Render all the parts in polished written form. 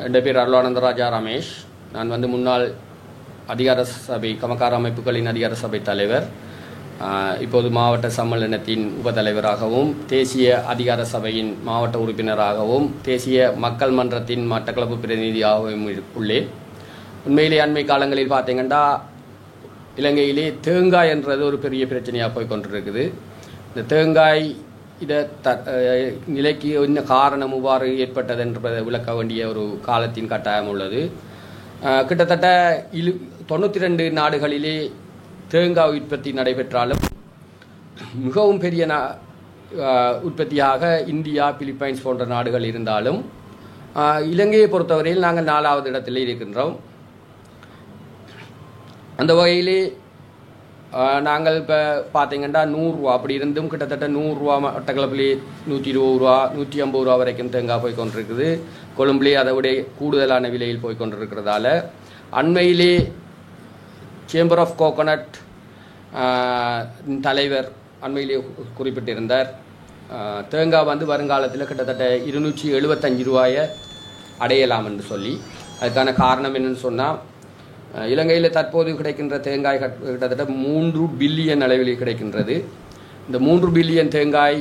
என் பேர் அருளானந்தராஜா ரமேஷ். நான் முன்னாள் அதிகார சபை கமக்கார அமைப்புகளின் அதிகார சபை தலைவர், இப்போது மாவட்ட சம்மேளனத்தின் உபத்தலைவராகவும், தேசிய அதிகார சபையின் மாவட்ட உறுப்பினராகவும், தேசிய மக்கள் மன்றத்தின் மட்டக்களப்பு பிரதிநிதியாகவும் உள்ளேன். உண்மையிலே அண்மை காலங்களில் பார்த்தீங்கன்னா இலங்கையிலே தேங்காய் என்றது ஒரு பெரிய பிரச்சனையாக போய் கொண்டிருக்குது. இந்த தேங்காய் நிலைக்கு என்ன காரணம் இவ்வாறு ஏற்பட்டது என்பதை விளக்க வேண்டிய ஒரு காலத்தின் கட்டாயம் உள்ளது. கிட்டத்தட்ட 92 நாடுகளிலே தேங்காய் உற்பத்தி நடைபெற்றாலும் மிகவும் பெரிய உற்பத்தியாக இந்தியா, பிலிப்பைன்ஸ் போன்ற நாடுகள் இருந்தாலும் இலங்கையை பொறுத்தவரையில் நாங்கள் 4வது இடத்தில் இருக்கின்றோம். அந்த வகையிலே நாங்கள் இப்போ பார்த்தீங்கன்னா 100 ரூபா அப்படி இருந்தும் கிட்டத்தட்ட 100 ரூபா மட்டக்களப்பிலே 120 ரூபா 150 ரூபா வரைக்கும் தேங்காய் போய் கொண்டிருக்குது. கொழும்புலே அதை விட கூடுதலான விலையில் போய் கொண்டிருக்கிறதால அண்மையிலே சேம்பர் ஆஃப் கோகோனட் தலைவர் அண்மையிலே குறிப்பிட்டிருந்தார், தேங்காய் வருங்காலத்தில் கிட்டத்தட்ட 275 ரூபாயை அடையலாம் என்று சொல்லி. அதுக்கான காரணம் என்னன்னு சொன்னால், இலங்கையில் தற்போது கிடைக்கின்ற தேங்காய் கிட்டத்தட்ட 3 பில்லியன் அளவில் கிடைக்கின்றது. இந்த 3 பில்லியன் தேங்காய்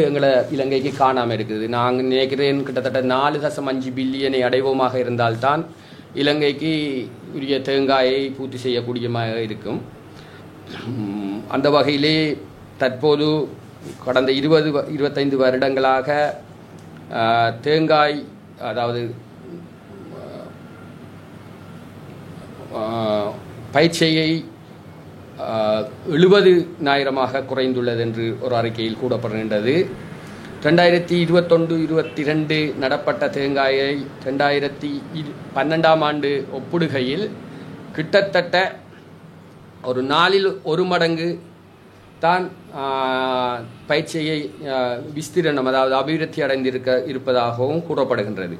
எங்களை இலங்கைக்கு காணாமல் இருக்குது. நாங்கள் நினைக்கிறேன் கிட்டத்தட்ட 4.5 பில்லியனை அடைவோமாக இருந்தால்தான் இலங்கைக்கு உரிய தேங்காயை பூர்த்தி செய்யக்கூடியமாக இருக்கும். அந்த வகையிலே தற்போது கடந்த 20-25 வருடங்களாக தேங்காய் அதாவது பயிற்சியை 70,000 குறைந்துள்ளது என்று ஒரு அறிக்கையில் கூறப்படுகின்றது. 2021-22 நடப்பட்ட தேங்காயை 2012ஆம் ஆண்டு ஒப்பிடுகையில் கிட்டத்தட்ட ஒரு 4இல் 1 மடங்கு தான் பயிற்சியை விஸ்திரணம் அதாவது அபிவிருத்தி இருப்பதாகவும் கூறப்படுகின்றது.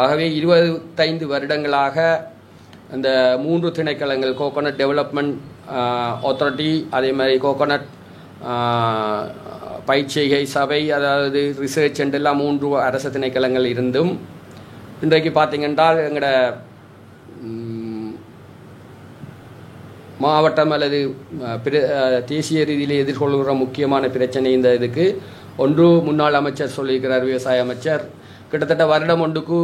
ஆகவே 25 வருடங்களாக அந்த 3 திணைக்களங்கள், கோகோனட் டெவலப்மெண்ட் அத்தாரிட்டி, அதே மாதிரி கோகோனட் பயிற்சிகை சபை, அதாவது ரிசர்ச் என்றெல்லாம் 3 அரசு திணைக்களங்கள் இருந்தும் இன்றைக்கு பார்த்தீங்கன்றால் எங்களோட மாவட்டம் அல்லது தேசிய ரீதியில் எதிர்கொள்கிற முக்கியமான பிரச்சனை இந்த இதுக்கு ஒன்று முன்னாள் அமைச்சர் சொல்லியிருக்கிறார், விவசாய அமைச்சர், கிட்டத்தட்ட வருடம் ஒன்றுக்கு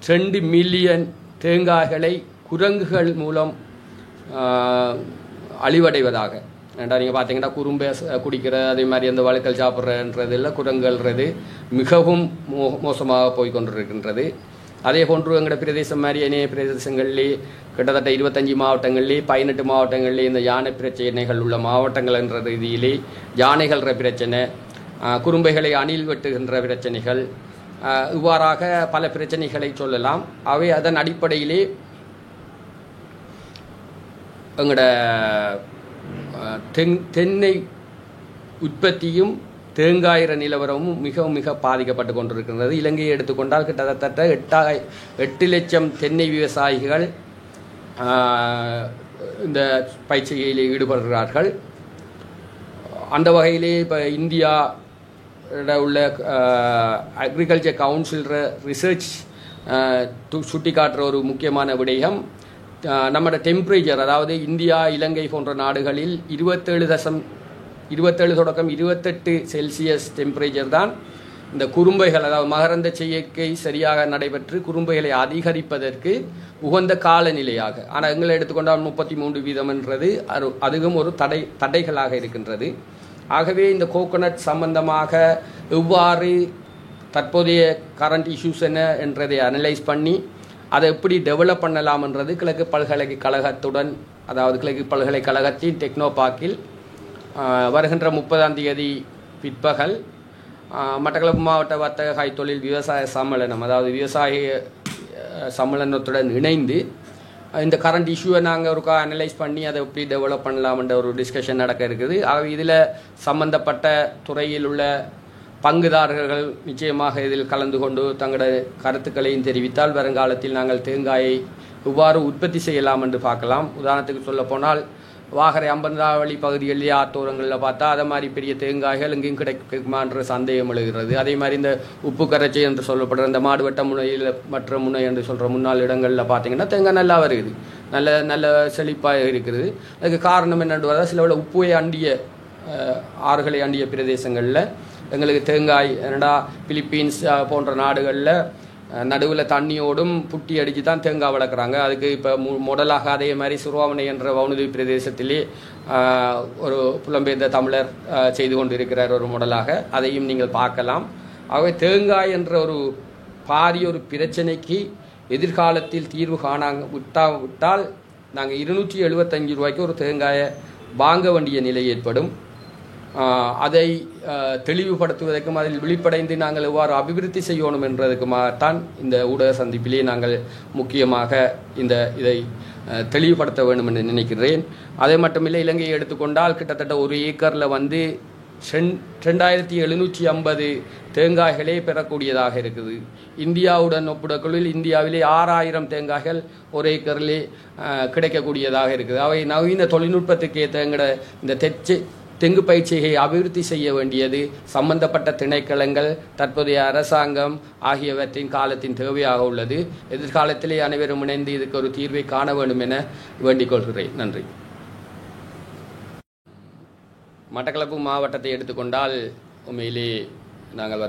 2 மில்லியன் தேங்காய்களை குரங்குகள் மூலம் அழிவடைவதாக. ஏன்டா நீங்கள் பார்த்தீங்கன்னா குறும்பை குடிக்கிற, அதே மாதிரி அந்த வழுக்கல் சாப்பிட்றன்றது இல்லை, குரங்குகள்ன்றது மிகவும் மோசமாக போய் கொண்டிருக்கின்றது. அதே போன்று எங்களோட பிரதேசம் மாதிரி அநேக பிரதேசங்களிலே கிட்டத்தட்ட 25 மாவட்டங்களிலே 18 மாவட்டங்களிலே இந்த யானை பிரச்சனைகள் உள்ள மாவட்டங்கள் என்ற ரீதியிலே யானைகள்ற பிரச்சனை, குறும்பைகளை அணில் வெட்டுகின்ற பிரச்சனைகள், இவ்வாறாக பல பிரச்சனைகளை சொல்லலாம். அவை அதன் அடிப்படையிலே எங்களோட தென்னை உற்பத்தியும் தேங்காயிற நிலவரமும் மிக பாதிக்கப்பட்டு கொண்டிருக்கின்றது. இலங்கையை எடுத்துக்கொண்டால் கிட்டத்தட்ட 8 லட்சம் தென்னை விவசாயிகள் இந்த பயிற்சியில் ஈடுபடுகிறார்கள். அந்த வகையிலே இப்போ இந்தியா உள்ள அக்ரிகல்ச்சர் கவுன்சில் ரிசர்ச் சுட்டி காட்டுற ஒரு முக்கியமான விடயம், நம்மளோட டெம்பரேச்சர், அதாவது இந்தியா, இலங்கை போன்ற நாடுகளில் 27 தொடக்கம் 28 செல்சியஸ் டெம்பரேச்சர் தான் இந்த குறும்பைகள், அதாவது மகரந்த சேர்க்கை சரியாக நடைபெற்று குறும்பைகளை அதிகரிப்பதற்கு உகந்த காலநிலையாக. ஆனால் எங்களை எடுத்துக்கொண்டால் 33% என்றது அதுவும் ஒரு தடைகளாக இருக்கின்றது. ஆகவே இந்த கோகோனட் சம்பந்தமாக எவ்வாறு தற்போதைய கரண்ட் இஷ்யூஸ் என்ன என்றதை அனலைஸ் பண்ணி அதை எப்படி டெவலப் பண்ணலாம்ன்றது கிழக்கு பல்கலைக்கழகத்துடன், அதாவது கிழக்கு பல்கலைக்கழகத்தின் டெக்னோ பார்க்கில் வருகின்ற 30ஆம் தேதி பிற்பகல் மட்டக்களப்பு மாவட்ட வர்த்தக கைத்தொழில் விவசாய சம்மேளனம், அதாவது விவசாய சம்மேளனத்துடன் இணைந்து இந்த கரண்ட் இஷ்யூவை நாங்கள் ஒருக்கா அனலைஸ் பண்ணி அதை எப்படி டெவலப் பண்ணலாம்ன்ற ஒரு டிஸ்கஷன் நடக்க இருக்குது. ஆகவே இதில் சம்பந்தப்பட்ட துறையில் உள்ள பங்குதாரர்கள் நிச்சயமாக இதில் கலந்து கொண்டு தங்களோட கருத்துக்களையும் தெரிவித்தால் வருங்காலத்தில் நாங்கள் தேங்காயை எவ்வாறு உற்பத்தி செய்யலாம் என்று பார்க்கலாம். உதாரணத்துக்கு சொல்ல போனால் வாகரை அம்பந்தாவளி பகுதிகளிலே ஆத்தோரங்களில் பார்த்தா அதை மாதிரி பெரிய தேங்காய்கள் எங்கேயும் கிடைக்குமான்ற சந்தேகம் எழுகிறது. அதே மாதிரி இந்த உப்பு கரைச்சி என்று சொல்லப்படுற இந்த மாடுவட்ட முனையில் மற்ற முனை என்று சொல்கிற முன்னாள் இடங்களில் பார்த்தீங்கன்னா தேங்காய் நல்லா வருது, நல்ல நல்ல செழிப்பாக இருக்கிறது. அதுக்கு காரணம் என்னென்று பார்த்தா சில விட உப்புவை அண்டிய ஆறுகளை அண்டிய பிரதேசங்களில் எங்களுக்கு தேங்காய் என்னடா பிலிப்பீன்ஸ் போன்ற நாடுகளில் நடுவில் தண்ணியோடும் புட்டி அடித்து தான் தேங்காய் வளர்க்குறாங்க. அதுக்கு இப்போ முதலாக அதே மாதிரி சிறுவாமனை என்ற வவுனதி பிரதேசத்திலே ஒரு புலம்பெயர்ந்த தமிழர் செய்து கொண்டு இருக்கிறார் ஒரு முதலாக, அதையும் நீங்கள் பார்க்கலாம். ஆகவே தேங்காய் என்ற ஒரு பாரிய ஒரு பிரச்சனைக்கு எதிர்காலத்தில் தீர்வு விட்டால் நாங்கள் 275 ரூபாய்க்கு ஒரு தேங்காயை வாங்க வேண்டிய நிலை ஏற்படும். அதை தெளிவுபடுத்துவதற்கும் அதில் விழிப்படைந்து நாங்கள் எவ்வாறு அபிவிருத்தி செய்யணும் என்றதுக்குமாகத்தான் இந்த ஊடக சந்திப்பிலே நாங்கள் முக்கியமாக இதை தெளிவுபடுத்த வேண்டும் என்று நினைக்கிறேன். அதே மட்டுமில்லை, இலங்கையை எடுத்துக்கொண்டால் கிட்டத்தட்ட ஒரு ஏக்கரில் 2750 தேங்காய்களே பெறக்கூடியதாக இருக்குது. இந்தியாவுடன் ஒப்பிடக்குள்ளில் இந்தியாவிலே 6000 தேங்காய்கள் ஒரு ஏக்கரிலே கிடைக்கக்கூடியதாக இருக்குது. அவை நவீன தொழில்நுட்பத்துக்கு ஏற்ற இந்த தெங்கு பயிற்சியை அபிவிருத்தி செய்ய வேண்டியது சம்பந்தப்பட்ட திணைக்களங்கள், தற்போதைய அரசாங்கம் ஆகியவற்றின் காலத்தின் தேவையாக உள்ளது. எதிர்காலத்திலே அனைவரும் இணைந்து இதுக்கு ஒரு தீர்வை காண வேண்டும் என வேண்டிக் கொள்கிறேன். நன்றி. மட்டக்களப்பு மாவட்டத்தை எடுத்துக்கொண்டால் உண்மையிலே நாங்கள்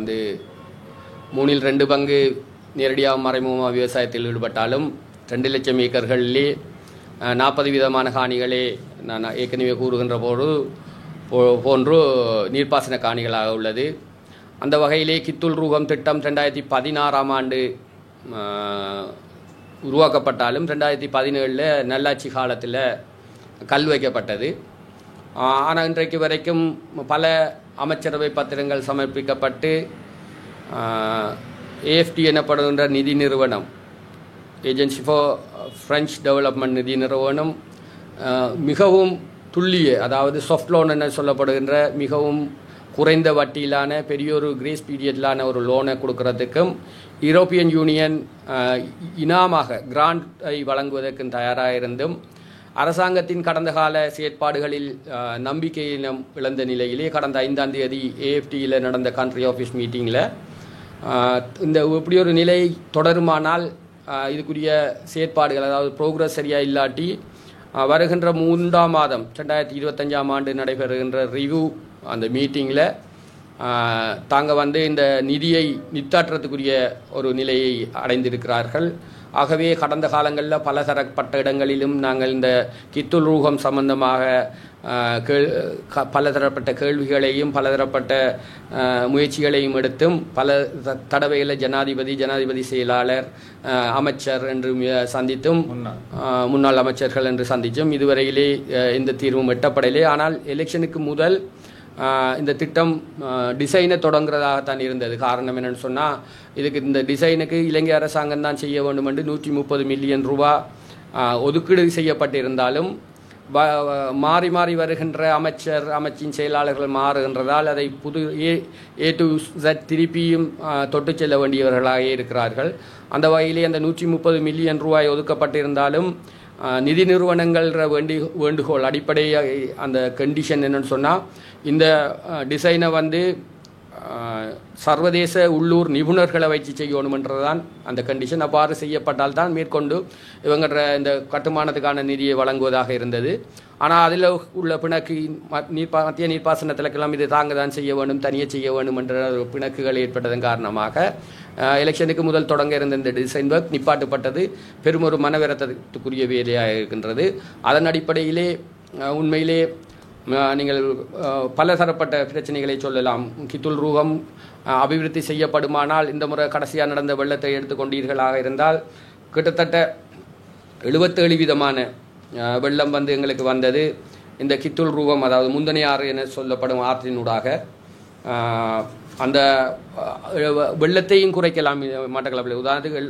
3/2 பங்கு நேரடியாக மறைமுகமாக விவசாயத்தில் ஈடுபட்டாலும் 2 லட்சம் ஏக்கர்களிலே 40 விதமான காணிகளே நான் ஏற்கனவே கூறுகின்ற போன்று நீர்ப்பாசன காணிகளாக உள்ளது. அந்த வகையிலே கித்துல் ரூகம் திட்டம் 2016ஆம் ஆண்டு உருவாக்கப்பட்டாலும் 2017 நல்லாட்சி காலத்தில் கல் வைக்கப்பட்டது. ஆனால் இன்றைக்கு வரைக்கும் பல அமைச்சரவை பத்திரங்கள் சமர்ப்பிக்கப்பட்டு AFD எனப்படுகின்ற நிதி நிறுவனம், ஏஜென்சி ஃபார் ஃப்ரெஞ்ச் டெவலப்மெண்ட் நிதி நிறுவனம் மிகவும் துல்லிய, அதாவது சாஃப்ட் லோன் என சொல்லப்படுகின்ற மிகவும் குறைந்த வட்டியிலான பெரியொரு கிரேஸ் பீரியட்லான ஒரு லோனை கொடுக்கறதுக்கும் யூரோப்பியன் யூனியன் இனாமாக கிராண்டை வழங்குவதற்கும் தயாராக இருந்தும் அரசாங்கத்தின் கடந்த கால செயற்பாடுகளில் நம்பிக்கையை இழந்த நிலையிலே கடந்த 5ஆம் தேதி AFDயில் நடந்த கண்ட்ரி ஆஃபீஸ் மீட்டிங்கில் இந்த இப்படி ஒரு நிலை தொடருமானால் இதுக்குரிய செயற்பாடுகள், அதாவது ப்ரோக்ரஸ் சரியாக இல்லாட்டி வருகின்ற 3ஆம் மாதம் 2025ஆம் ஆண்டு நடைபெறுகின்ற ரிவ்யூ அந்த மீட்டிங்கில் தாங்க இந்த நிதியை நித்தாற்றத்துக்குரிய ஒரு நிலையை அடைந்திருக்கிறார்கள். ஆகவே கடந்த காலங்களில் பலதரப்பட்ட இடங்களிலும் நாங்கள் இந்த கித்துல் ரூகம் சம்பந்தமாக பலதரப்பட்ட கேள்விகளையும் பலதரப்பட்ட முயற்சிகளையும் எடுத்தும் பல தடவைகளில் ஜனாதிபதி செயலாளர், அமைச்சர் என்று சந்தித்தும் முன்னாள் அமைச்சர்கள் என்று சந்தித்தும் இதுவரையிலே எந்த தீர்வும் எட்டப்படலே. ஆனால் எலெக்ஷனுக்கு முதல் இந்த திட்டம் டிசைனை தொடங்குறதாகத்தான் இருந்தது. காரணம் என்னென்னு சொன்னால், இதுக்கு இந்த டிசைனுக்கு இலங்கை அரசாங்கம் தான் செய்ய வேண்டும் என்று 130 மில்லியன் ரூபா ஒதுக்கீடு செய்யப்பட்டிருந்தாலும் மாறி மாறி வருகின்ற அமைச்சின் செயலாளர்கள் மாறுகின்றதால் அதை புது A to Z திருப்பியும் தொட்டு செல்ல வேண்டியவர்களாக இருக்கிறார்கள். அந்த வகையிலே அந்த 130 மில்லியன் ரூபாய் ஒதுக்கப்பட்டிருந்தாலும் நிதி நிறுவனங்கள் வேண்டுகோள் அடிப்படையாக அந்த கண்டிஷன் என்னன்னு சொன்னால், இந்த டிசைனை சர்வதேச உள்ளூர் நிபுணர்களை வச்சு செய்யணுமென்றதான் அந்த கண்டிஷன். அவ்வாறு செய்யப்பட்டால் தான் மேற்கொண்டு இவங்க இந்த கட்டுமானத்துக்கான நிதியை வழங்குவதாக இருந்தது. ஆனால் அதில் உள்ள பிணக்கு மத்திய நீர்ப்பாசனத்திலக்கெல்லாம் இது தாங்க தான் செய்ய வேண்டும், தனியே செய்ய வேண்டும் என்ற பிணக்குகள் ஏற்பட்டதன் காரணமாக எலெக்ஷனுக்கு முதல் தொடங்க இருந்த இந்த டிசைன் ஒர்க் நிப்பாட்டப்பட்டது. பெரும் ஒரு மனவரத்துக்குரிய வேலையாக இருக்கின்றது. அதன் அடிப்படையிலே உண்மையிலே நீங்கள் பலதரப்பட்ட பிரச்சனைகளை சொல்லலாம். கித்துல் ரூகம் அபிவிருத்தி செய்யப்படுமானால் இந்த முறை கடைசியாக நடந்த வெள்ளத்தை எடுத்துக்கொண்டீர்களாக இருந்தால் கிட்டத்தட்ட 77 விதமான வெள்ளம் எங்களுக்கு வந்தது. இந்த கித்துல் ரூகம், அதாவது முந்தனை ஆறு என சொல்லப்படும் ஆற்றினூடாக அந்த வெள்ளத்தையும் குறைக்கலாம் மட்டக்களப்பில். உதாரணத்துக்கு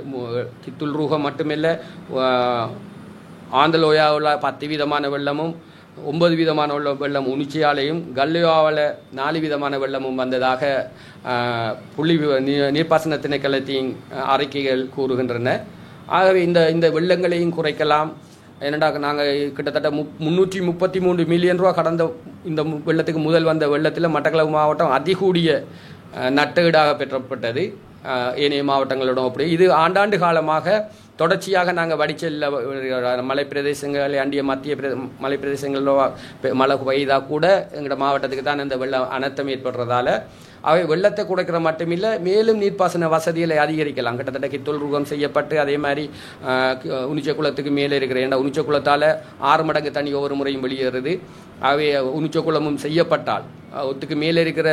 கித்துல் ரூகம் மட்டுமில்லை, ஆந்தலோயாவில் 10 விதமான வெள்ளமும் 9 விதமான வெள்ளம் உணிச்சியாலையும் கல்லுயாவில் 4 விதமான வெள்ளமும் வந்ததாக நீர்ப்பாசன திணைக்களத்தின் அறிக்கைகள் கூறுகின்றன. ஆகவே இந்த வெள்ளங்களையும் குறைக்கலாம். என்னடா நாங்கள் கிட்டத்தட்ட 333 மில்லியன் ரூபா கடந்த இந்த வெள்ளத்துக்கு முதல் வந்த வெள்ளத்தில் மட்டக்களப்பு மாவட்டம் அதிகூடிய நட்டஈடாக பெற்றப்பட்டது ஏனைய மாவட்டங்களோட அப்படி. இது ஆண்டாண்டு காலமாக தொடர்ச்சியாக நாங்கள் வடிச்சல்ல மலை பிரதேசங்களை அண்டிய மத்திய மலை பிரதேசங்களில் மழை பெய்தால் கூட எங்களோட மாவட்டத்துக்கு தான் இந்த வெள்ளம் அனர்த்தம் ஏற்படுறதால அவை வெள்ளத்தை குறைக்கிற மட்டுமில்லை, மேலும் நீர்ப்பாசன வசதிகளை அதிகரிக்கலாம். கிட்டத்தட்ட கித்தொல் ரூபம் செய்யப்பட்டு அதே மாதிரி உனிச்சக்குளத்துக்கு மேலே இருக்கிற ஏன்னா உனிச்சக்குளத்தால் 6 மடங்கு தண்ணி ஒவ்வொரு முறையும் வெளியேறுது. அவை உனிச்சக்குளமும் செய்யப்பட்டால் ஒத்துக்கு மேலே இருக்கிற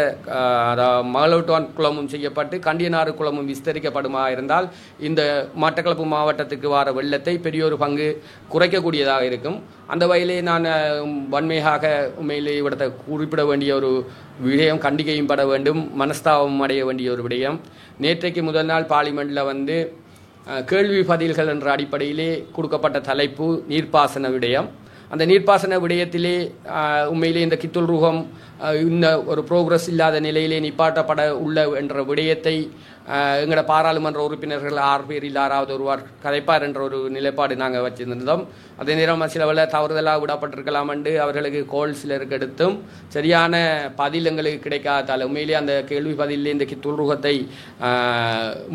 மகளோட்டான் குளமும் செய்யப்பட்டு கண்டியனாறு குளமும் விஸ்தரிக்கப்படுமா இருந்தால் இந்த மட்டக்களப்பு மாவட்டத்துக்கு வர வெள்ளத்தை பெரியோரு பங்கு குறைக்கக்கூடியதாக இருக்கும். அந்த வகையிலே நான் வன்மையாக உண்மையிலே இவிடத்தை குறிப்பிட வேண்டிய ஒரு விடயம், கண்டிகையும் பட வேண்டும், மனஸ்தாபம் அடைய வேண்டிய ஒரு விடயம். நேற்றைக்கு முதல் நாள் பார்லிமெண்ட்டில் கேள்வி பதில்கள் என்ற அடிப்படையிலே கொடுக்கப்பட்ட தலைப்பு நீர்ப்பாசன விடயம். அந்த நீர்ப்பாசன விடயத்திலே உண்மையிலே இந்த கித்துல் ரூகம் இன்னும் ஒரு ப்ரோக்ரஸ் இல்லாத நிலையிலே நிப்பாட்டப்பட உள்ள என்ற விடயத்தை எங்களோட பாராளுமன்ற உறுப்பினர்கள் 6 பேரில் 6வது ஒருவர் கதைப்பார் என்ற ஒரு நிலைப்பாடு நாங்கள் வச்சிருந்தோம். அதே நேரம் சில வேளை தவறுதலாக விடப்பட்டிருக்கலாம் என்று அவர்களுக்கு கோல் சிலருக்கு எடுத்தும் சரியான பதில் எங்களுக்கு கிடைக்காதால் உண்மையிலே அந்த கேள்வி பதிலே இந்த கித்துல்ருகத்தை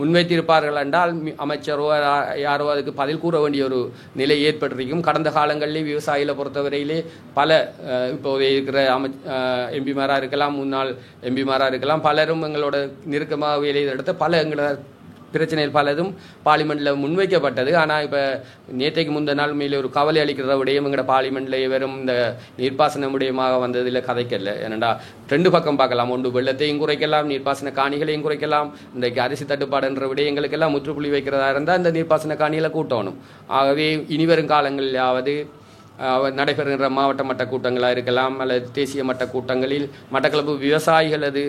முன்வைத்திருப்பார்கள் என்றால் அமைச்சரோ யாரோ அதுக்கு பதில் கூற வேண்டிய ஒரு நிலை ஏற்பட்டிருக்கும். கடந்த காலங்களிலே விவசாயிகளை பொறுத்தவரையிலே பல இப்போதே இருக்கிற எம்பிமாராக இருக்கலாம், முன்னாள் எம்பிமாராக இருக்கலாம், பலரும் எங்களோட நெருக்கமாக வேலையை எடுத்த பல எங்களோட பிரச்சனைகள் பலதும் பார்லிமெண்ட்டில் முன்வைக்கப்பட்டது. ஆனால் இப்போ நேற்றைக்கு முந்தின நாள் மேலே ஒரு கவலை அளிக்கிற விடயம் எங்களோட பார்லிமெண்ட்டில் வெறும் இந்த நீர்ப்பாசன விடயமாக வந்ததில் கதைக்கல. ஏனண்டா 2 பக்கம் பார்க்கலாம். ஒன்று வெள்ளத்தையும் குறைக்கலாம், நீர்ப்பாசன காணிகளையும் குறைக்கலாம். இன்றைக்கு அரிசி தட்டுப்பாடுன்ற விடயங்களுக்கெல்லாம் முற்றுப்புள்ளி வைக்கிறதா இருந்தால் இந்த நீர்ப்பாசன காணிகளை கூட்டணும். ஆகவே இனிவரும் காலங்களிலாவது நடைபெறுகின்ற மாவட்ட மட்ட கூட்டங்களாக இருக்கலாம் அல்லது தேசிய மட்ட கூட்டங்களில் மட்டக்களப்பு விவசாயிகளது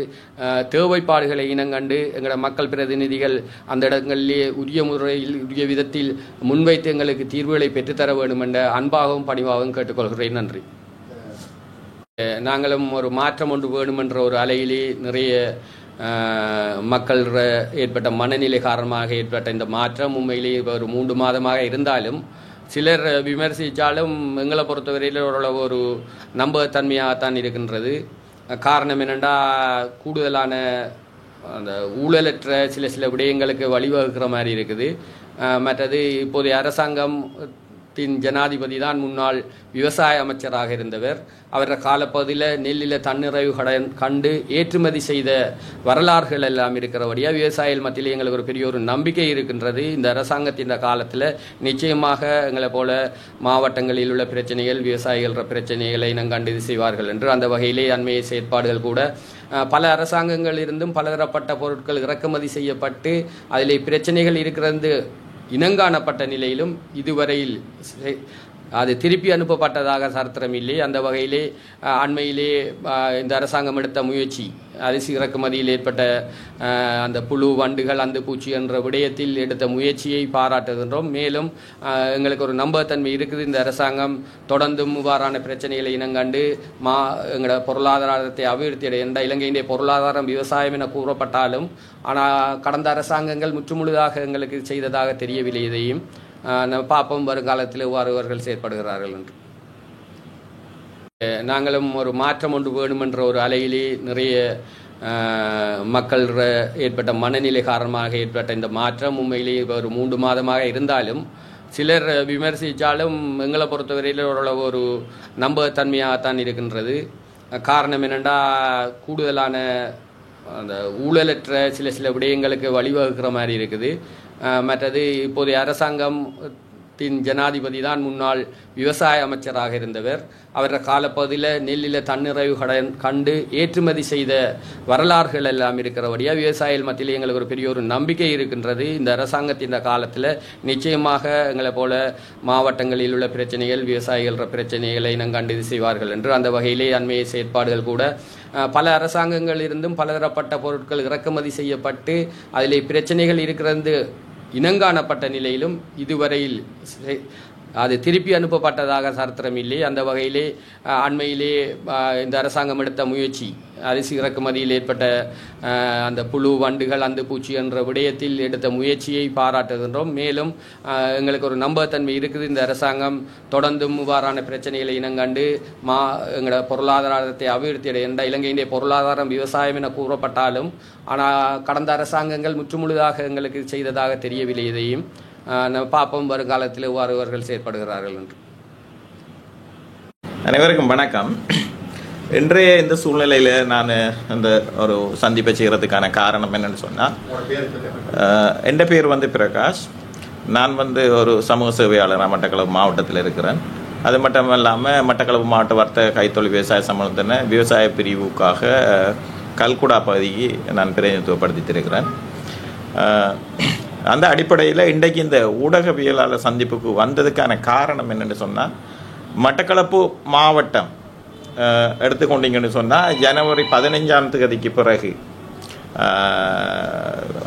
தேவைப்பாடுகளை இனங்கண்டு எங்களோட மக்கள் பிரதிநிதிகள் அந்த இடங்களிலே உரிய முறையில் உரிய விதத்தில் முன்வைத்து எங்களுக்கு தீர்வுகளை பெற்றுத்தர வேண்டும் என்ற அன்பாகவும் பணிவாகவும் கேட்டுக்கொள்கிறேன். நன்றி. நாங்களும் ஒரு மாற்றம் ஒன்று வேணும் என்ற ஒரு அலையிலே நிறைய மக்கள் ஏற்பட்ட மனநிலை காரணமாக ஏற்பட்ட இந்த மாற்றம் உண்மையிலேயே ஒரு 3 மாதமாக இருந்தாலும் சிலர் விமர்சித்தாலும் எங்களை பொறுத்தவரையில் ஓரளவு ஒரு நம்பகத்தன்மையாகத்தான் இருக்கின்றது. காரணம் என்னென்னா கூடுதலான அந்த ஊழலற்ற சில விடயங்களுக்கு வழிவகுக்கிற மாதிரி இருக்குது. மற்றது இப்போதைய அரசாங்கத்தின் ஜனாதிபதி தான் முன்னாள் விவசாய அமைச்சராக இருந்தவர். அவர காலப்பகுதியில் நெல்லில் தன்னிறைவு கண்டு ஏற்றுமதி செய்த வரலாறுகள் எல்லாம் இருக்கிறபடியாக விவசாயிகள் மத்தியில் எங்களுக்கு ஒரு பெரிய ஒரு நம்பிக்கை இருக்கின்றது. இந்த அரசாங்கத்தின் காலத்தில் நிச்சயமாக எங்களை போல மாவட்டங்களில் உள்ள பிரச்சனைகள் விவசாயிகள பிரச்சனைகளை கண்டு செய்வார்கள் என்று. அந்த வகையிலே அண்மைய செயற்பாடுகள் கூட பல அரசாங்கங்கள் இருந்தும் பலதரப்பட்ட பொருட்கள் இறக்குமதி செய்யப்பட்டு அதில் பிரச்சனைகள் இருக்கிறது இனங்காணப்பட்ட நிலையிலும் இதுவரையில் அது திருப்பி அனுப்பப்பட்டதாக சரித்திரம் இல்லை. அந்த வகையிலே அண்மையிலே இந்த அரசாங்கம் எடுத்த முயற்சி அரிசி இறக்குமதியில் ஏற்பட்ட அந்த புழு வண்டுகள் அந்த பூச்சி என்ற விடயத்தில் எடுத்த முயற்சியை பாராட்டுகின்றோம். மேலும் எங்களுக்கு ஒரு நம்பகத்தன்மை இருக்குது. இந்த அரசாங்கம் தொடர்ந்தும் இவ்வாறான பிரச்சனைகளை இனங்கண்டு எங்களோட பொருளாதாரத்தை அபிவிருத்தி என்ற இலங்கையினுடைய பொருளாதாரம் விவசாயம் என கூறப்பட்டாலும் ஆனால் கடந்த அரசாங்கங்கள் முற்றுமுழுதாக எங்களுக்கு செய்ததாக தெரியவில்லை. இதையும் பார்ப்போம் வருங்காலத்தில் எவ்வாறு அவர்கள் செயற்படுகிறார்கள் என்று. நாங்களும் ஒரு மாற்றம் ஒன்று வேணும் என்ற ஒரு அலையிலே நிறைய மக்கள் ஏற்பட்ட மனநிலை காரணமாக ஏற்பட்ட இந்த மாற்றம் உண்மையிலேயே ஒரு 3 மாதமாக இருந்தாலும் சிலர் விமர்சித்தாலும் எங்களை பொறுத்தவரையில் ஓரளவு ஒரு நம்பகத்தன்மையாகத்தான் இருக்கின்றது. காரணம் என்னென்னா கூடுதலான அந்த ஊழலற்ற சில விடயங்களுக்கு வழிவகுக்கிற மாதிரி இருக்குது. மற்றது இப்போதைய அரசாங்கத்தின் ஜனாதிபதி தான் முன்னாள் விவசாய அமைச்சராக இருந்தவர். அவர காலப்பகுதியில் நெல்லில் தன்னிறைவு கண்டு ஏற்றுமதி செய்த வரலாறுகள் எல்லாம் இருக்கிறபடியாக விவசாயிகள் மத்தியில் எங்களுக்கு ஒரு பெரிய ஒரு நம்பிக்கை இருக்கின்றது. இந்த அரசாங்கத்தின் காலத்தில் நிச்சயமாக எங்களை போல மாவட்டங்களில் உள்ள பிரச்சனைகள் விவசாயிகள பிரச்சனைகளை கண்டு செய்வார்கள் என்று. அந்த வகையிலே அண்மைய செயற்பாடுகள் கூட பல அரசாங்கங்கள் இருந்தும் பலதரப்பட்ட பொருட்கள் இறக்குமதி செய்யப்பட்டு அதில் பிரச்சனைகள் இருக்கிறது இனங்காணப்பட்ட நிலையிலும் இதுவரையில் அது திருப்பி அனுப்பப்பட்டதாக சரித்திரம் இல்லை. அந்த வகையிலே அண்மையிலே இந்த அரசாங்கம் எடுத்த முயற்சி, அரிசி இறக்குமதியில் ஏற்பட்ட அந்த புழு வண்டுகள் அந்த பூச்சி என்ற விடயத்தில் எடுத்த முயற்சியை பாராட்டுகின்றோம். மேலும் எங்களுக்கு ஒரு நம்பகத்தன்மை இருக்குது. இந்த அரசாங்கம் தொடர்ந்தும் இவ்வாறான பிரச்சனைகளை இனங்கண்டு எங்களோட பொருளாதாரத்தை அபிவிருத்தி அடைய இலங்கையினுடைய பொருளாதாரம் விவசாயம் என கூறப்பட்டாலும் ஆனால் கடந்த அரசாங்கங்கள் முற்றுமுழுதாக எங்களுக்கு செய்ததாக தெரியவில்லை. இதையும் பார்ப்போம் வருங்காலத்தில் எவ்வாறு அவர்கள் செயற்படுகிறார்கள் என்று. அனைவருக்கும் வணக்கம். இன்றைய இந்த சூழ்நிலையில் நான் அந்த ஒரு சந்திப்பை செய்கிறதுக்கான காரணம் என்னன்னு சொன்னால், என் பேர் பிரகாஷ். நான் ஒரு சமூக சேவையாளர் மட்டக்களப்பு மாவட்டத்தில் இருக்கிறேன். அது மட்டும் இல்லாமல் மட்டக்களப்பு மாவட்ட வர்த்தக கைத்தொழில் விவசாய சம்பந்தன விவசாய பிரிவுக்காக கல்குடா பகுதிக்கு நான் பிரதிநிதித்துவப்படுத்தியிருக்கிறேன். அந்த அடிப்படையில் இன்றைக்கு இந்த ஊடகவியலாளர் சந்திப்புக்கு வந்ததுக்கான காரணம் என்னென்னு சொன்னால், மட்டக்களப்பு மாவட்டம் எடுத்துக்கொண்டீங்கன்னு சொன்னால் ஜனவரி 15ஆம் தேதிக்கு பிறகு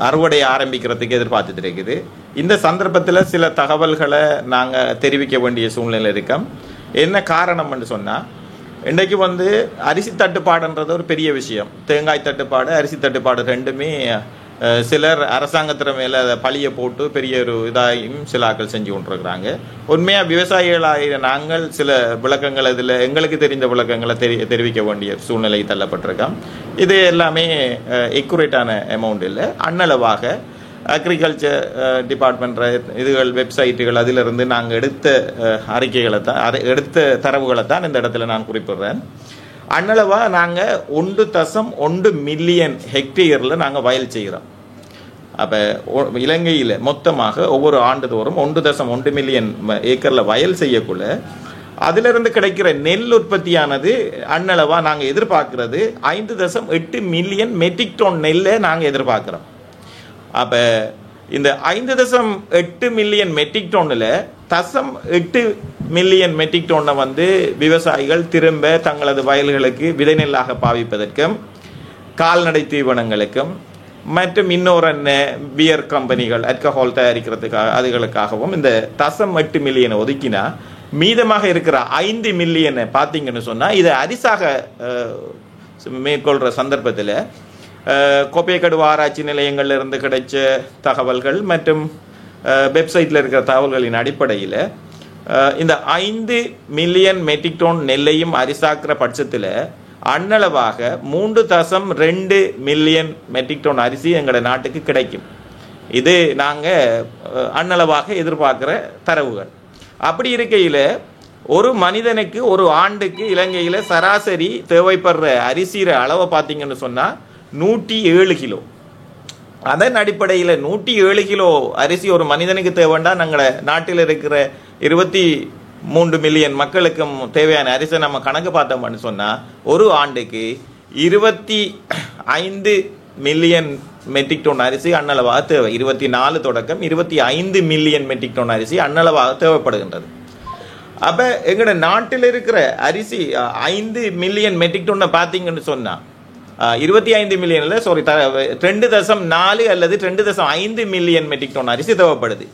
அறுவடை ஆரம்பிக்கிறதுக்கு எதிர்பார்த்துட்டு இருக்குது. இந்த சந்தர்ப்பத்தில் சில தகவல்களை நாங்கள் தெரிவிக்க வேண்டிய சூழ்நிலை இருக்கோம். என்ன காரணம்னு சொன்னால், இன்றைக்கு அரிசி தட்டுப்பாடுன்றது ஒரு பெரிய விஷயம். தேங்காய் தட்டுப்பாடு, அரிசி தட்டுப்பாடு ரெண்டுமே சிலர் அரசாங்கத்தின் மேலே அதை பழியை போட்டு பெரிய ஒரு இதாகவும் சில ஆக்கள் செஞ்சு கொண்டிருக்கிறாங்க. உண்மையாக விவசாயிகளாக நாங்கள் சில விளக்கங்கள் இதில் எங்களுக்கு தெரிந்த விளக்கங்களை தெரிவிக்க வேண்டிய சூழ்நிலை தள்ளப்பட்டிருக்கோம். இது எல்லாமே எக்குரேட்டான அமௌண்ட் இல்லை. அன்னளவாக அக்ரிகல்ச்சர் டிபார்ட்மெண்ட் இதுகள் வெப்சைட்டுகள் அதிலிருந்து நாங்கள் எடுத்த அறிக்கைகளை தான் எடுத்த தரவுகளை தான் இந்த இடத்துல நான் குறிப்பிடுறேன். அன்னளவாக நாங்கள் 1.1 மில்லியன் ஹெக்டேரில் நாங்கள் வயல் செய்கிறோம். அப்போ இலங்கையில் மொத்தமாக ஒவ்வொரு ஆண்டுதோறும் 1.1 மில்லியன் ஏக்கரில் வயல் செய்யக்குள்ள அதிலிருந்து கிடைக்கிற நெல் உற்பத்தியானது அன்னளவாக நாங்கள் எதிர்பார்க்கறது 5.8 மில்லியன் மெட்ரிக் டன் நெல்லை நாங்கள் எதிர்பார்க்குறோம். அப்போ இந்த 5.8 மில்லியன் மெட்ரிக் டன்னில் 0.8 மில்லியன் மெட்ரிக் டன்னை விவசாயிகள் திரும்ப தங்களது வயல்களுக்கு விதை நெல்லாக பாவிப்பதற்கும் கால்நடை தீவனங்களுக்கும் மற்றும் இன்னொரு பியர் கம்பெனிகள் ஆல்கஹால் தயாரிக்கிறதுக்காக அதுகளுக்காகவும் இந்த 0.8 மில்லியனை ஒதுக்கினா மீதமாக இருக்கிற 5 மில்லியனை பார்த்தீங்கன்னு சொன்னால் இதை அரிசாக மேற்கொள்கிற சந்தர்ப்பத்தில் கோப்பைக்கடு ஆராய்ச்சி நிலையங்கள்ல இருந்து கிடைச்ச தகவல்கள் மற்றும் வெப்சைட்டில் இருக்கிற தகவல்களின் அடிப்படையில் இந்த 5 மில்லியன் மெட்ரிக் டன் நெல்லையும் அரிசாக்குற பட்சத்தில் அன்னளவாக 3.2 மில்லியன் மெட்ரிக் டன் அரிசி எங்களோட நாட்டுக்கு கிடைக்கும். இது நாங்கள் அன்னளவாக எதிர்பார்க்குற தரவுகள். அப்படி இருக்கையில் ஒரு மனிதனுக்கு ஒரு ஆண்டுக்கு இலங்கையில் சராசரி தேவைப்படுற அரிசிற அளவை பார்த்தீங்கன்னு சொன்னால் 107 கிலோ. அதன் அடிப்படையில் 107 கிலோ அரிசி ஒரு மனிதனுக்கு தேவைண்டா நாங்கள் நாட்டில் இருக்கிற 23 மில்லியன் மக்களுக்கும் தேவையான அரிசி நம்ம கணக்கு பார்த்தோம்னு சொன்னால் ஒரு ஆண்டுக்கு 25 மில்லியன் மெட்ரிக் டன் அரிசி அன்னளவாக தேவை. 24 தொடக்கம் 25 மில்லியன் மெட்ரிக் டன் அரிசி அன்னளவாக தேவைப்படுகின்றது. அப்போ எங்களோட நாட்டில் இருக்கிற அரிசி 5 மில்லியன் மெட்ரிக் டன்னை பார்த்தீங்கன்னு சொன்னால் 25 மில்லியன்ல 2.4 அல்லது 2.5 மில்லியன் மெட்ரிக் டன் அரிசி தேவைப்படுது.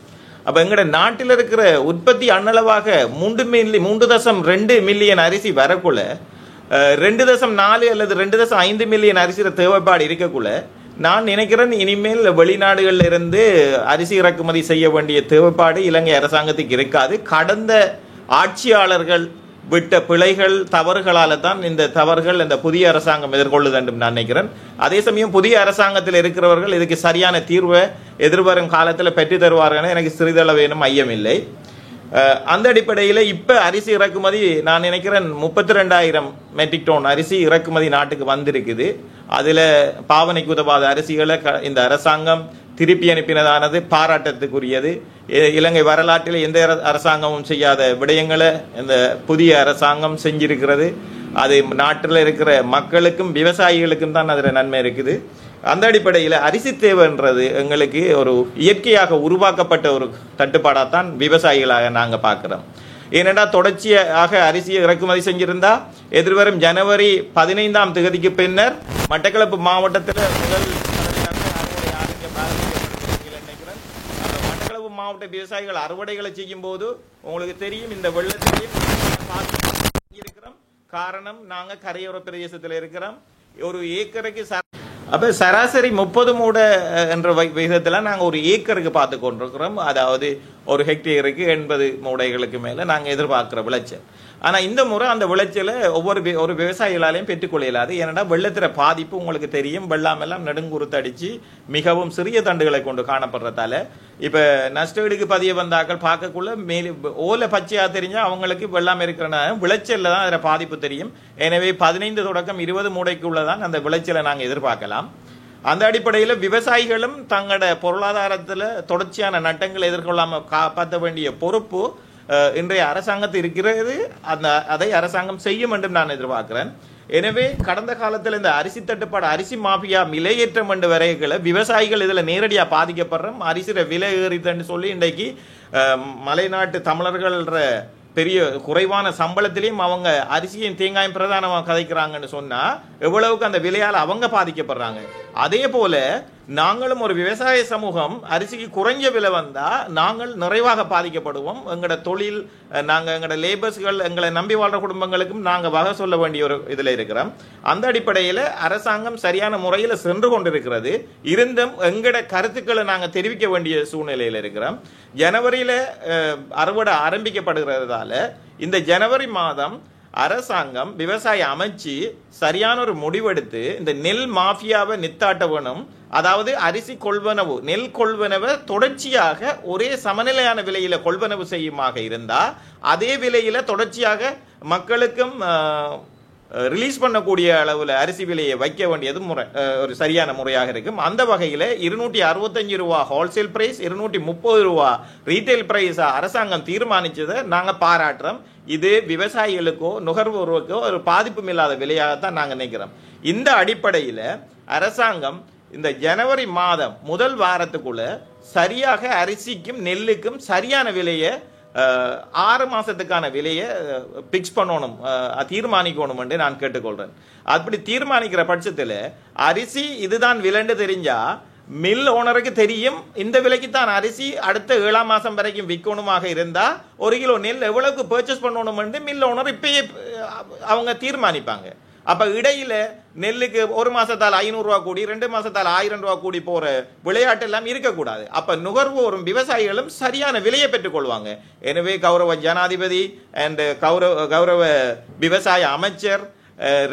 அப்போ எங்களோட நாட்டில் இருக்கிற உற்பத்தி அன்னளவாக 3.2 மில்லியன் அரிசி வரக்குள்ள 2.4 அல்லது 2.5 மில்லியன் அரிசியில தேவைப்பாடு இருக்கக்குள்ள நான் நினைக்கிறேன் இனிமேல் வெளிநாடுகளில் இருந்து அரிசி இறக்குமதி செய்ய வேண்டிய தேவைப்பாடு இலங்கை அரசாங்கத்துக்கு இருக்காது. கடந்த ஆட்சியாளர்கள் விட்ட பிழைகள் தவறுகளால தான் இந்த தவறுகள் இந்த புதிய அரசாங்கம் எதிர்கொள்ளுது என்று நான் நினைக்கிறேன். அதே சமயம் புதிய அரசாங்கத்தில் இருக்கிறவர்கள் இதுக்கு சரியான தீர்வை எதிர்வரும் காலத்தில் பெற்று தருவார்கள் எனக்கு சிறிதளவேனும் ஐயம் இல்லை. அந்த அடிப்படையில் இப்போ அரிசி இறக்குமதி நான் நினைக்கிறேன் 32,000 மெட்ரிக் டன் அரிசி இறக்குமதி நாட்டுக்கு வந்திருக்குது. அதில் பாவனைக்கு உதவாத அரிசிகளை இந்த அரசாங்கம் திருப்பி அனுப்பினதானது பாராட்டத்துக்குரியது. இலங்கை வரலாற்றில் எந்த அரசாங்கமும் செய்யாத விடயங்களை இந்த புதிய அரசாங்கம் செஞ்சிருக்கிறது. அது நாட்டில் இருக்கிற மக்களுக்கும் விவசாயிகளுக்கும் தான் அதில் நன்மை இருக்குது. அந்த அடிப்படையில் அரிசி தேவைன்றது எங்களுக்கு ஒரு இயற்கையாக உருவாக்கப்பட்ட ஒரு தட்டுப்பாடாகத்தான் விவசாயிகளாக நாங்கள் பார்க்குறோம். ஏனென்றா தொடர்ச்சியாக அரிசியை இறக்குமதி செஞ்சிருந்தா எதிர்வரும் ஜனவரி 15ஆம் தேதிக்கு பின்னர் மட்டக்களப்பு மாவட்டத்தில் முதல் மட்டக்களப்பு மாவட்ட விவசாயிகள் அறுவடைகளை செய்யும் போது உங்களுக்கு தெரியும் இந்த வெள்ளத்திலே இருக்கிறோம். காரணம் நாங்க கரையோர பிரதேசத்தில் இருக்கிறோம். ஒரு ஏக்கருக்கு அப்ப சராசரி 30 மூடை என்ற விகிதத்துல நாங்க ஒரு ஏக்கருக்கு பார்த்து கொண்டிருக்கிறோம். அதாவது ஒரு ஹெக்டேருக்கு 80 மூடைகளுக்கு மேல நாங்க எதிர்பார்க்கிற விளைச்சல். ஆனா இந்த முறை அந்த விளைச்சலை ஒரு விவசாயிகளாலையும் பெற்றுக்கொள்ள இயலாது. ஏன்னா வெள்ளத்திற பாதிப்பு உங்களுக்கு தெரியும். வெள்ளம் எல்லாம் நெடுங்குறுத்தடிச்சு மிகவும் சிறிய தண்டுகளை கொண்டு காணப்படுறதால இப்ப நஷ்டஈடுக்கு பதிய வந்தாக்கள் பார்க்கக்குள்ள மேலே ஓலை பச்சையா தெரிஞ்சா அவங்களுக்கு வெள்ளம் இருக்கிற விளைச்சல்ல தான் அதில் பாதிப்பு தெரியும். எனவே 15 தொடக்கம் 20 மூடைக்குள்ளதான் அந்த விளைச்சலை நாங்க எதிர்பார்க்கலாம். அந்த அடிப்படையில் விவசாயிகளும் தங்களோட பொருளாதாரத்துல தொடர்ச்சியான நட்டங்களை எதிர்கொள்ளாம காப்பாற்ற வேண்டிய பொறுப்பு இன்றைய அரசாங்கத்தில் இருக்கிறது. அதை அரசாங்கம் செய்யும் என்றும் நான் எதிர்பார்க்கிறேன். எனவே கடந்த காலத்தில் இந்த அரிசி தட்டுப்பாடு அரிசி மாஃபியா விலையேற்றம் என்று வரைகளை விவசாயிகள் இதுல நேரடியா பாதிக்கப்படுறோம். அரிசிற விலை ஏறித்தன்னு சொல்லி இன்றைக்கு மலைநாட்டு தமிழர்கள் பெரிய குறைவான சம்பளத்திலையும் அவங்க அரிசியும் தேங்காயும் பிரதானமாக கதைக்கிறாங்கன்னு சொன்னா எவ்வளவுக்கு அந்த விலையால் அவங்க பாதிக்கப்படுறாங்க. அதே போல நாங்களும் ஒரு விவசாய சமூகம் அரிசிக்கு குறைஞ்ச விலை வந்தா நாங்கள் நிறைவாக பாதிக்கப்படுவோம். எங்களோட தொழில் நாங்க எங்களோட லேபர்ஸ்கள் எங்களை நம்பி வாழ்ற குடும்பங்களுக்கும் நாங்க வகை சொல்ல வேண்டிய ஒரு இதுல இருக்கிறோம். அந்த அடிப்படையில அரசாங்கம் சரியான முறையில் சென்று கொண்டிருக்கிறது. இருந்தும் எங்களோட கருத்துக்களை நாங்க தெரிவிக்க வேண்டிய சூழ்நிலையில் இருக்கிறோம். ஜனவரியில அறுவடை ஆரம்பிக்கப்படுகிறதால இந்த ஜனவரி மாதம் அரசாங்கம் விவசாய அமைச்சு சரியான ஒரு முடிவெடுத்து இந்த நெல் மாஃபியாவை நித்தாட்ட வேணும். அதாவது அரிசி கொள்வனவு நெல் கொள்வனவை தொடர்ச்சியாக ஒரே சமநிலையான விலையில கொள்வனவு செய்யுமாக இருந்தா அதே விலையில தொடர்ச்சியாக மக்களுக்கும் ரிலீஸ் பண்ணக்கூடிய அளவுல அரிசி விலையை வைக்க வேண்டியது ஒரு சரியான முறையாக இருக்கும். அந்த வகையில 265 ரூபா ஹோல்சேல் பிரைஸ், 230 ரூபா ரீட்டைல் பிரைஸ் அரசாங்கம் தீர்மானிச்சதை நாங்க பாராட்டுறோம். இது விவசாயிகளுக்கோ நுகர்வோருக்கோ ஒரு பாதிப்பும் இல்லாத விலையாகத்தான் நாங்க நினைக்கிறோம். இந்த அடிப்படையில அரசாங்கம் இந்த ஜனவரி மாதம் முதல் வாரத்துக்குள்ள சரியாக அரிசிக்கும் நெல்லுக்கும் சரியான விலையை 6 மாசத்துக்கான விலையை பிக்ஸ் பண்ணணும், தீர்மானிக்கணும் என்று நான் கேட்டுக்கொள்றேன். அப்படி தீர்மானிக்கிற பட்சத்தில் அரிசி இதுதான் விலைன்னு தெரிஞ்சா மில் ஓனருக்கு தெரியும் இந்த விலைக்கு தான் அரிசி அடுத்த 7ஆம் மாசம் வரைக்கும் விற்கணுமாக இருந்தா 1 கிலோ நெல் எவ்வளவுக்கு பர்ச்சேஸ் பண்ணணும் என்று மில் ஓனர் இப்பயே அவங்க தீர்மானிப்பாங்க. அப்ப இடையில நெல்லுக்கு 1 மாசத்தால் 500 ரூபா கூடி 2 மாசத்தால் 1000 ரூபா கூடி போற விளையாட்டு எல்லாம் இருக்கக்கூடாது. அப்ப நுகர்வோரும் விவசாயிகளும் சரியான விலையை பெற்றுக் கொள்வாங்க. எனவே கௌரவ ஜனாதிபதி அண்ட் கௌரவ விவசாய அமைச்சர்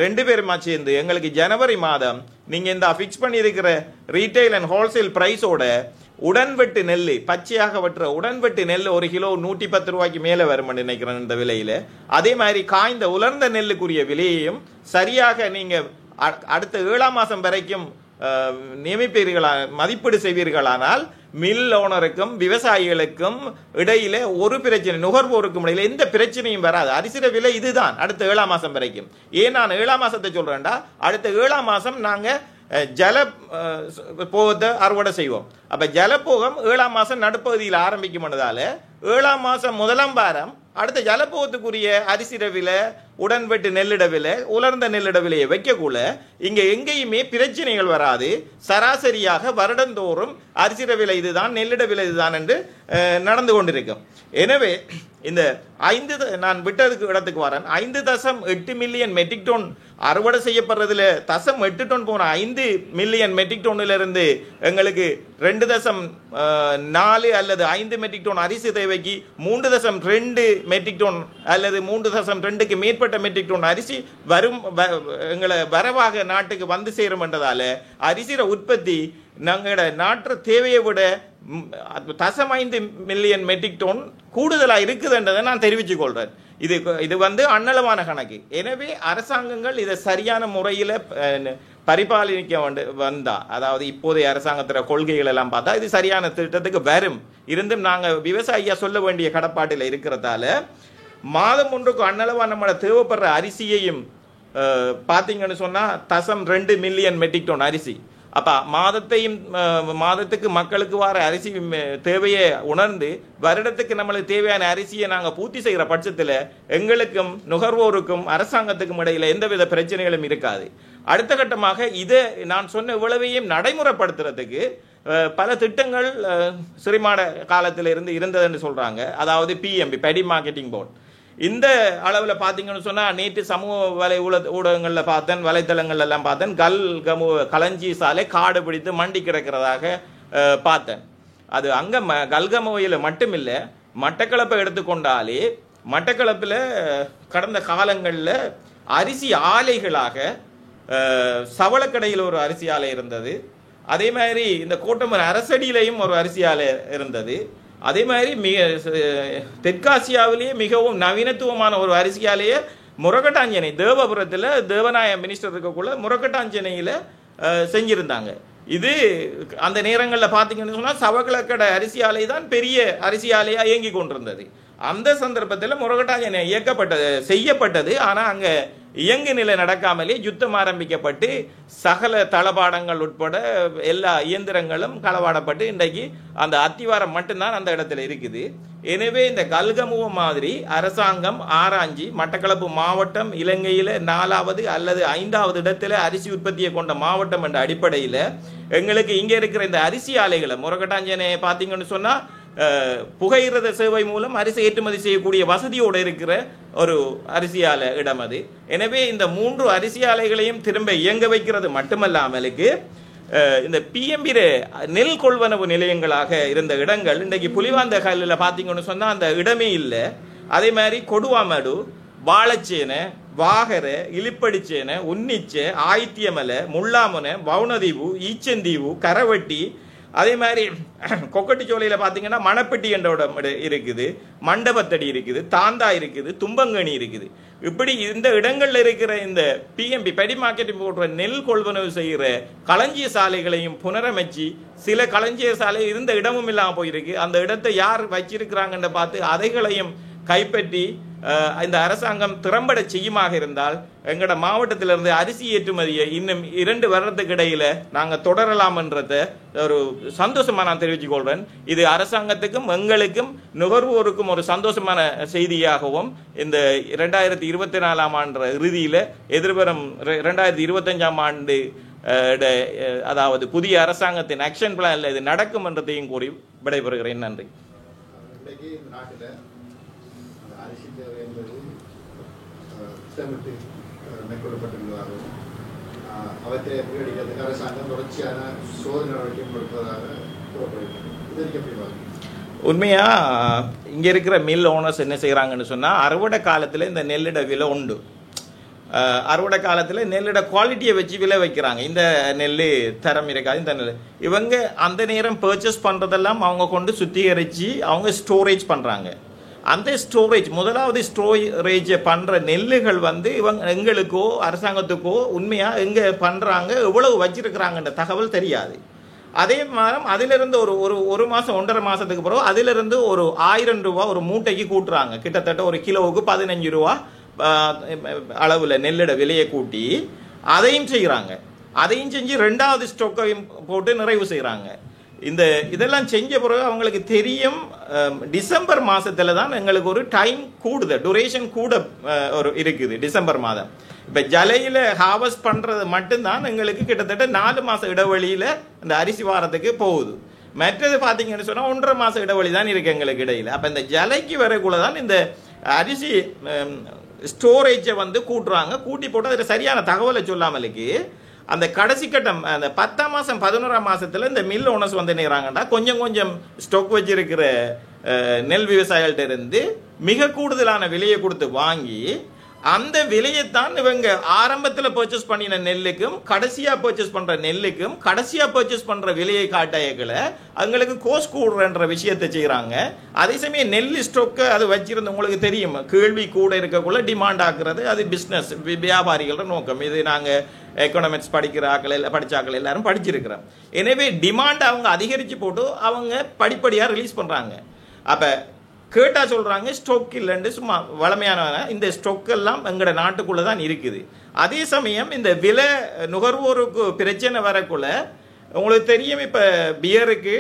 2 பேருமா சேர்ந்து எங்களுக்கு ஜனவரி மாதம் நீங்க இந்த பிக்ஸ் பண்ணி இருக்கிற ரீட்டைல் அண்ட் ஹோல்சேல் பிரைஸோட உடன்வெட்டு நெல் பச்சையாக வெட்டுற உடன்வெட்டு நெல் 1 கிலோ 110 ரூபாய்க்கு மேல வரும் நினைக்கிறேன் இந்த விலையில. அதே மாதிரி காய்ந்த உலர்ந்த நெல்லுக்குரிய விலையையும் சரியாக நீங்க அடுத்த 7ஆம் மாசம் வரைக்கும் மதிப்பீடு செய்வீர்களானால் மில் ஓனருக்கும் விவசாயிகளுக்கும் இடையில ஒரு பிரச்சனை நுகர்வோருக்கும் இடையில எந்த பிரச்சனையும் வராது. அரிசிற விலை இதுதான் அடுத்த 7ஆம் மாசம் வரைக்கும். ஏன் நான் 7ஆம் மாசத்தை சொல்றேன்டா அடுத்த 7ஆம் மாசம் நாங்க ஜல போகத்தை அறுவடை செய்வோம். அப்ப ஜலப்போகம் 7ஆம் மாசம் நடுப்பகுதியில் ஆரம்பிக்கும். 7ஆம் மாசம் 1ஆம் வாரம் அடுத்த ஜலப்போகத்துக்குரிய அரிசிட விலை உடன்வெட்டு நெல்லிட விலை உலர்ந்த நெல்லிட விலையை வைக்கக்குள்ள இங்க எங்கேயுமே பிரச்சனைகள் வராது. சராசரியாக வருடந்தோறும் அரிசிட விலை இதுதான் நெல்லிட விலை இதுதான் என்று நடந்து கொண்டிருக்கும். எனவே இந்த நான் விட்டதுக்கு இடத்துக்கு வரேன். 5.8 மில்லியன் மெட்ரிக் டன் அறுவடை செய்யப்படுறதுல 0.8 டன் போன 5 மில்லியன் மெட்ரிக் டன்ல இருந்து எங்களுக்கு 2.4 அல்லது 5 மெட்ரிக் டன் அரிசி தேவைக்கு 3.2 மெட்ரிக் டன் அல்லது 3.2க்கு மேற்பட்ட மெட்ரிக் டன் அரிசி வரும் எங்களை வரவாக நாட்டுக்கு வந்து சேரும் என்றதால அரிசிற உற்பத்தி நாங்களோட நாட்டு தேவையை விட 0.5 மில்லியன் மெட்ரிக் டன் கூடுதலா இருக்குதுன்றதை நான் தெரிவித்துக் கொள்றேன். இது அன்னளவான கணக்கு. எனவே அரசாங்கங்கள் இதை சரியான முறையில் பரிபாலனிக்க வந்தா அதாவது இப்போதைய அரசாங்கத்தின் கொள்கைகள் எல்லாம் பார்த்தா இது சரியான திட்டத்துக்கு வரும். இருந்தும் நாங்க விவசாயியா சொல்ல வேண்டிய கடப்பாட்டில் இருக்கிறதால மாதம் ஒன்றுக்கு அன்னளவா நம்மளோட தேவைப்படுற அரிசியையும் பார்த்தீங்கன்னு சொன்னா 0.2 மில்லியன் மெட்ரிக் டன் அரிசி. அப்ப மாதத்துக்கு மக்களுக்கு வர அரிசி தேவையை உணர்ந்து வருடத்துக்கு நம்மளுக்கு தேவையான அரிசியை நாங்க பூர்த்தி செய்கிற பட்சத்துல எங்களுக்கும் நுகர்வோருக்கும் அரசாங்கத்துக்கும் இடையில எந்தவித பிரச்சனைகளும் இருக்காது. அடுத்த கட்டமாக இதை நான் சொன்ன இவ்வளவையும் நடைமுறைப்படுத்துறதுக்கு பல திட்டங்கள் சிறிமாட காலத்தில் இருந்ததுன்னு சொல்றாங்க. அதாவது பிஎம்பி பெடி மார்க்கெட்டிங் போர்டு. இந்த அளவில் பார்த்தீங்கன்னு சொன்னால் நேற்று சமூக ஊடகங்களில் பார்த்தேன், வலைத்தளங்கள் எல்லாம் பார்த்தேன், களஞ்சி சாலை காடு பிடித்து மண்டி கிடக்கிறதாக பார்த்தேன். அது அங்கே கல்கமுவையில் மட்டுமில்லை, மட்டக்களப்பை எடுத்துக்கொண்டாலே மட்டக்களப்பில் கடந்த காலங்களில் அரிசி ஆலைகளாக சவளக்கடையில் ஒரு அரிசி ஆலை இருந்தது. அதே மாதிரி இந்த கோட்டமர் அரசடியிலையும் ஒரு அரிசி ஆலை இருந்தது. அதே மாதிரி தெற்காசியாவிலேயே மிகவும் நவீனத்துவமான ஒரு அரிசி ஆலையை முரக்கட்டாஞ்சனை தேவபுரத்தில் தேவநாய மினிஸ்டர் இருக்கக்குள்ள முரக்கட்டாஞ்சனையில் செஞ்சிருந்தாங்க. இது அந்த நேரங்களில் பார்த்தீங்கன்னு சொன்னால் சவளக்கடை அரிசி ஆலை தான் பெரிய அரிசி ஆலையாக இயங்கி கொண்டிருந்தது. அந்த சந்தர்ப்பத்தில் முரக்கட்டாஞ்சனை செய்யப்பட்டது. ஆனால் அங்கே இயங்கு நிலை நடக்காமலே யுத்தம் ஆரம்பிக்கப்பட்டு சகல தளபாடங்கள் உட்பட எல்லா இயந்திரங்களும் களவாடப்பட்டு இன்றைக்கு அந்த அத்திவாரம் மட்டும்தான் அந்த இடத்துல இருக்குது. எனவே இந்த கல்கமுவ மாதிரி அரசாங்கம் ஆராய்ஞ்சி மட்டக்களப்பு மாவட்டம் இலங்கையில 4வது அல்லது 5வது இடத்துல அரிசி உற்பத்தியை கொண்ட மாவட்டம் என்ற அடிப்படையில் எங்களுக்கு இங்கே இருக்கிற இந்த அரிசி ஆலைகளை முரக்கட்டாஞ்சனை பார்த்தீங்கன்னு சொன்னா புகையிரத சேவை மூலம் அரிசி ஏற்றுமதி செய்யக்கூடிய வசதியோடு இருக்கிற ஒரு அரிசி ஆலை இடம் அது. எனவே இந்த 3 அரிசி ஆலைகளையும் திரும்ப இயங்க வைக்கிறது மட்டுமல்லாமலுக்கு இந்த பிஎம்பி நெல் கொள்வனவு நிலையங்களாக இருந்த இடங்கள் இன்றைக்கு புலிவாந்த கல்லில் பார்த்தீங்கன்னு சொன்னால் அந்த இடமே இல்லை. அதே மாதிரி கொடுவாமடு, வாழைச்சேனை, வாகரை, இலிப்படிச்சேனை, உன்னிச்சை, ஆயித்தியமலை, முள்ளாமுனை, வவுனதீவு, ஈச்சந்தீவு, கரவட்டி, அதே மாதிரி கொக்கட்டிச்சோலையில் பார்த்தீங்கன்னா மணப்பெட்டி என்ற இருக்குது, மண்டபத்தடி இருக்குது, தாந்தா இருக்குது, தும்பங்கணி இருக்குது. இப்படி இந்த இடங்கள்ல இருக்கிற இந்த பிஎம்பி பெடி மார்க்கெட்டிங் போன்ற நெல் கொள்வனவு செய்கிற களஞ்சிய சாலைகளையும் புனரமைச்சு சில களஞ்சிய சாலை இருந்த இடமும் இல்லாமல் போயிருக்கு. அந்த இடத்தை யார் வச்சிருக்கிறாங்கன்னு பார்த்து அதைகளையும் கைப்பற்றி இந்த அரசாங்கம் திறம்பட செய்யுமாக இருந்தால் எங்களோட மாவட்டத்திலிருந்து அரிசி ஏற்றுமதியை இன்னும் 2 வருடத்துக்கு இடையில நாங்கள் தொடரலாம் என்றத ஒரு சந்தோஷமா நான் தெரிவித்துக் கொள்றேன். இது அரசாங்கத்துக்கும் எங்களுக்கும் நுகர்வோருக்கும் ஒரு சந்தோஷமான செய்தியாகவும் இந்த 2024ஆம் ஆண்டு இறுதியில எதிர்வரும் 2025ஆம் ஆண்டு அதாவது புதிய அரசாங்கத்தின் ஆக்ஷன் பிளான்ல இது நடக்கும் என்றதையும் கூறி விடைபெறுகிறேன். நன்றி. அரிசி தேவை என்பது திட்டமிட்டு மேற்கொள்ளப்பட்டுள்ளதாகவும் அவற்றை முறியடிக்கிறதுக்கு அரசாங்கம் தொடர்ச்சியான சோதனை நடவடிக்கை கொடுப்பதாக கூறப்படுகிறது. இது எப்படி? உண்மையா இங்க இருக்கிற மில் ஓனர்ஸ் என்ன செய்யறாங்கன்னு சொன்னா அறுவடை காலத்துல இந்த நெல்லிட விலை உண்டு. அறுவடை காலத்தில் நெல்லோட குவாலிட்டியை வச்சு விலை வைக்கிறாங்க. இந்த நெல் தரம் இருக்காது, இந்த நெல் இவங்க அந்த நேரம் பர்ச்சேஸ் பண்ணுறதெல்லாம் அவங்க கொண்டு சுத்திகரித்து அவங்க ஸ்டோரேஜ் பண்ணுறாங்க. அந்த ஸ்டோரேஜ் முதலாவது ஸ்டோரேஜை பண்ணுற நெல்லுகள் இவங்க எங்களுக்கோ அரசாங்கத்துக்கோ உண்மையாக எங்கே பண்ணுறாங்க எவ்வளவு வச்சிருக்கிறாங்கன்ற தகவல் தெரியாது. அதே மாதிரி அதிலிருந்து ஒரு மாதம் 1.5 மாதத்துக்கு பிறகு அதிலிருந்து ஒரு 1000 ரூபா ஒரு மூட்டைக்கு கூட்டுறாங்க. கிட்டத்தட்ட ஒரு கிலோவுக்கு 15 ரூபா அளவில் நெல்லிட விலையை கூட்டி அதையும் செய்கிறாங்க. அதையும் செஞ்சு 2வது ஸ்டோக்கையும் போட்டு நிறைவு செய்கிறாங்க. இதெல்லாம் செஞ்ச பிறகு அவங்களுக்கு தெரியும் டிசம்பர் மாதத்தில் தான் எங்களுக்கு ஒரு டைம் கூடுது, டூரேஷன் கூட ஒரு இருக்குது டிசம்பர் மாதம். இப்போ ஜலையில் ஹார்வெஸ்ட் பண்ணுறது மட்டும்தான் எங்களுக்கு கிட்டத்தட்ட 4 மாத இடைவெளியில் இந்த அரிசி வாரத்துக்கு போகுது. மற்றது பார்த்தீங்கன்னு சொன்னால் 1.5 மாத இடைவெளி தான் இருக்குது எங்களுக்கு இடையில். அப்போ இந்த ஜலைக்கு வரக்குள்ள தான் இந்த அரிசி ஸ்டோரேஜை கூட்டுறாங்க. கூட்டி போட்டு அதில் சரியான தகவலை சொல்லாமலுக்கு அந்த கடைசி கட்டம் அந்த 10ஆம் மாதம் 11ஆம் மாதத்தில் இந்த மில் ஓனர்ஸ் நினைக்கிறாங்கன்னா கொஞ்சம் கொஞ்சம் ஸ்டாக் வச்சிருக்கிற நெல் விவசாயிகள்கிட்ட இருந்து மிக கூடுதலான விலையை கொடுத்து வாங்கி அந்த விலையைத்தான் இவங்க ஆரம்பத்தில் பர்ச்சேஸ் பண்ணின நெல்லுக்கும் கடைசியாக பர்ச்சேஸ் பண்ணுற நெல்லுக்கும் கடைசியாக பர்ச்சேஸ் பண்ணுற விலையை காட்டாயக்களை அவங்களுக்கு கோஸ் கூடுறன்ற விஷயத்தை செய்கிறாங்க. அதே சமயம் நெல் ஸ்டோக்கை அது வச்சிருந்து உங்களுக்கு தெரியும், கேள்வி கூட இருக்கக்குள்ள டிமாண்ட் ஆக்குறது அது பிஸ்னஸ் வியாபாரிகளோட நோக்கம். இது நாங்கள் எக்கனாமிக்ஸ் படிச்சாக்கள் எல்லாரும் படிச்சிருக்கிறோம். எனவே டிமாண்ட் அவங்க அதிகரித்து போட்டு அவங்க படிப்படியாக ரிலீஸ் பண்ணுறாங்க. அப்போ கேட்டால் சொல்கிறாங்க ஸ்டோக் இல்லைன்னு சும்மா வளமையான இந்த ஸ்டோக் எல்லாம் எங்களோட நாட்டுக்குள்ளே தான் இருக்குது. அதே சமயம் இந்த விலை நுகர்வோருக்கு பிரச்சனை வரக்குள்ள உங்களுக்கு தெரியும், இப்போ பியருக்கு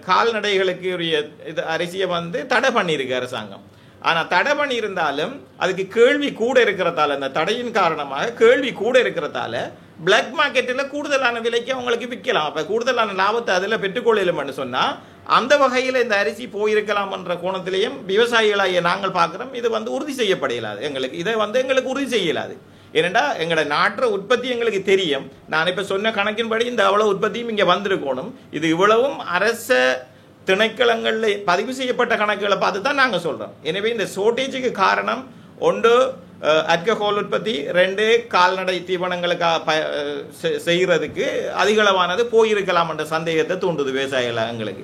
கால்நடைகளுக்கு உரிய இது அரிசியை தடை பண்ணியிருக்கு அரசாங்கம். ஆனால் தடை பண்ணியிருந்தாலும் அதுக்கு கேள்வி கூட இருக்கிறதால, அந்த தடையின் காரணமாக கேள்வி கூட இருக்கிறதால பிளாக் மார்க்கெட்டில் கூடுதலான விலைக்கு அவங்களுக்கு விற்கலாம். அப்போ கூடுதலான லாபத்தை அதில் பெற்றுக்கொள்ளலும்னு சொன்னால் அந்த வகையில் இந்த அரிசி போயிருக்கலாம் என்ற கோணத்திலையும் விவசாயிகளாகிய நாங்கள் பார்க்குறோம். இது உறுதி செய்யப்படையலாது, எங்களுக்கு இதை எங்களுக்கு உறுதி செய்யலாது. ஏனெண்டா எங்களோட நாட்டு உற்பத்தி எங்களுக்கு தெரியும். நான் இப்போ சொன்ன கணக்கின்படி இந்த அவ்வளோ உற்பத்தியும் இங்கே வந்திருக்கணும். இது இவ்வளவும் அரச திணைக்களங்களில் பதிவு செய்யப்பட்ட கணக்குகளை பார்த்து தான் நாங்கள் சொல்கிறோம். எனவே இந்த ஷோர்டேஜுக்கு காரணம் ஒன்று ஆல்கஹால் உற்பத்தி, 2 கால்நடை தீவனங்களுக்கு செய்கிறதுக்கு அதிகளவானது போயிருக்கலாம் என்ற சந்தேகத்தை தூண்டுது விவசாயிகள் எங்களுக்கு.